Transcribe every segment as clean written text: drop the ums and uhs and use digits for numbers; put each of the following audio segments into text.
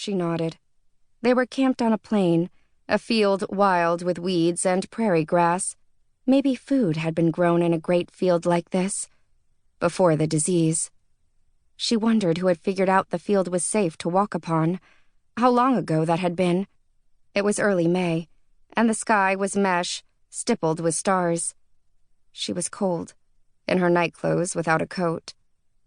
She nodded. They were camped on a plain, a field wild with weeds and prairie grass. Maybe food had been grown in a great field like this, before the disease. She wondered who had figured out the field was safe to walk upon, how long ago that had been. It was early May, and the sky was mesh, stippled with stars. She was cold, in her nightclothes without a coat.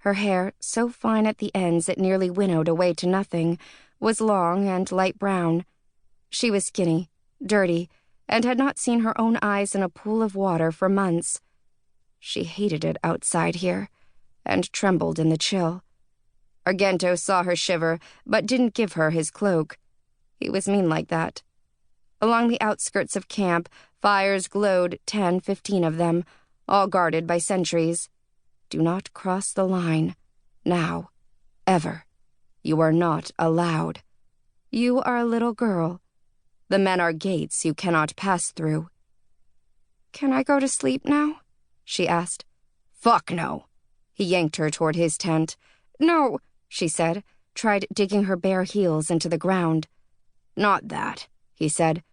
Her hair, so fine at the ends it nearly winnowed away to nothing, was long and light brown. She was skinny, dirty, and had not seen her own eyes in a pool of water for months. She hated it outside here, and trembled in the chill. Argento saw her shiver, but didn't give her his cloak. He was mean like that. Along the outskirts of camp, fires glowed 10, 15 of them, all guarded by sentries. Do not cross the line. Now. Ever. You are not allowed. You are a little girl. The men are gates you cannot pass through. "Can I go to sleep now?" she asked. "Fuck no." He yanked her toward his tent. "No," she said, tried digging her bare heels into the ground. "Not that," he said.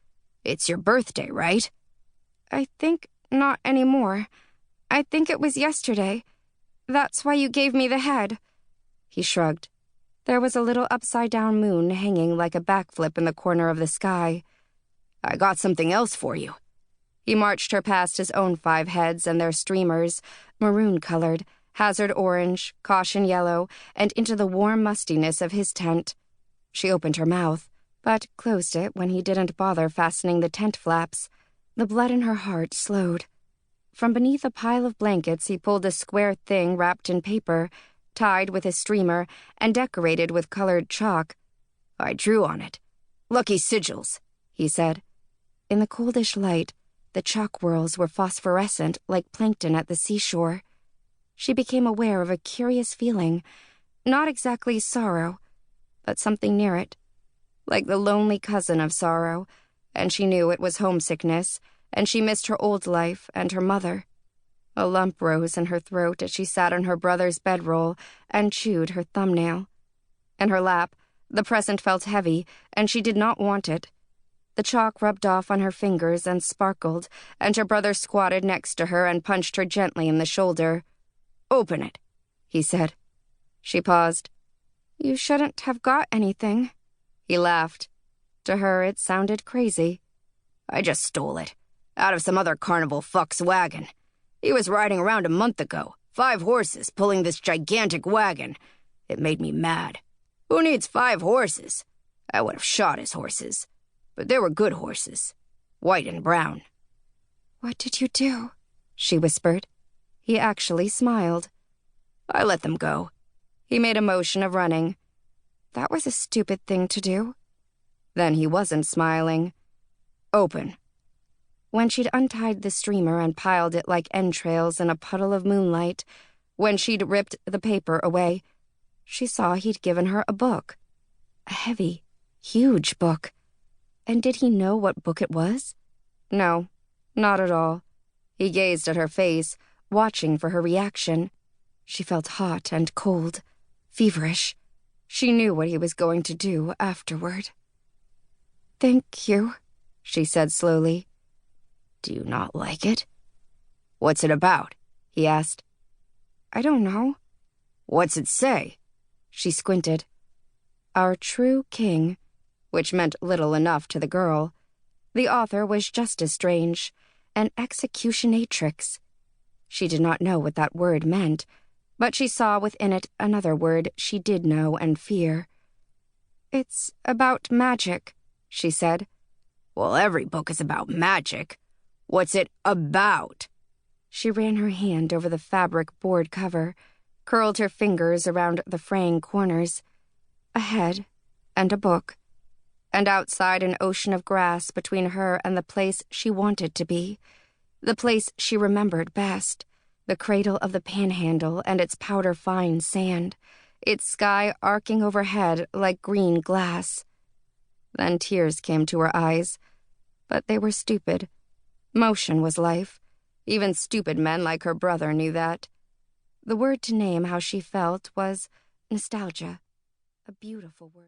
"It's your birthday, right?" "I think not anymore. I think it was yesterday. That's why you gave me the head." He shrugged. There was a little upside-down moon hanging like a backflip in the corner of the sky. "I got something else for you." He marched her past his own 5 heads and their streamers, maroon-colored, hazard orange, caution yellow, and into the warm mustiness of his tent. She opened her mouth, but closed it when he didn't bother fastening the tent flaps. The blood in her heart slowed. From beneath a pile of blankets he pulled a square thing wrapped in paper, tied with a streamer, and decorated with colored chalk. "I drew on it. Lucky sigils," he said. In the coldish light, the chalk whirls were phosphorescent like plankton at the seashore. She became aware of a curious feeling, not exactly sorrow, but something near it, like the lonely cousin of sorrow, and she knew it was homesickness, and she missed her old life and her mother. A lump rose in her throat as she sat on her brother's bedroll and chewed her thumbnail. In her lap, the present felt heavy, and she did not want it. The chalk rubbed off on her fingers and sparkled, and her brother squatted next to her and punched her gently in the shoulder. "Open it," he said. She paused. "You shouldn't have got anything." He laughed. To her, it sounded crazy. "I just stole it, out of some other carnival fuck's wagon. He was riding around a month ago, 5 horses pulling this gigantic wagon. It made me mad. Who needs 5 horses? I would have shot his horses. But they were good horses, white and brown." "What did you do?" she whispered. He actually smiled. "I let them go." He made a motion of running. That was a stupid thing to do. Then he wasn't smiling. "Open." When she'd untied the streamer and piled it like entrails in a puddle of moonlight, when she'd ripped the paper away, she saw he'd given her a book. A heavy, huge book. And did he know what book it was? No, not at all. He gazed at her face, watching for her reaction. She felt hot and cold, feverish. She knew what he was going to do afterward. "Thank you," she said slowly. "Do you not like it?" "What's it about?" he asked. "I don't know." "What's it say?" She squinted. Our true king, which meant little enough to the girl. The author was just as strange, an executionatrix. She did not know what that word meant, but she saw within it another word she did know and fear. "It's about magic," she said. "Well, every book is about magic. What's it about?" She ran her hand over the fabric board cover, curled her fingers around the fraying corners. A head and a book. And outside an ocean of grass between her and the place she wanted to be. The place she remembered best. The cradle of the panhandle and its powder-fine sand. Its sky arcing overhead like green glass. Then tears came to her eyes. But they were stupid. Motion was life. Even stupid men like her brother knew that. The word to name how she felt was nostalgia. A beautiful word.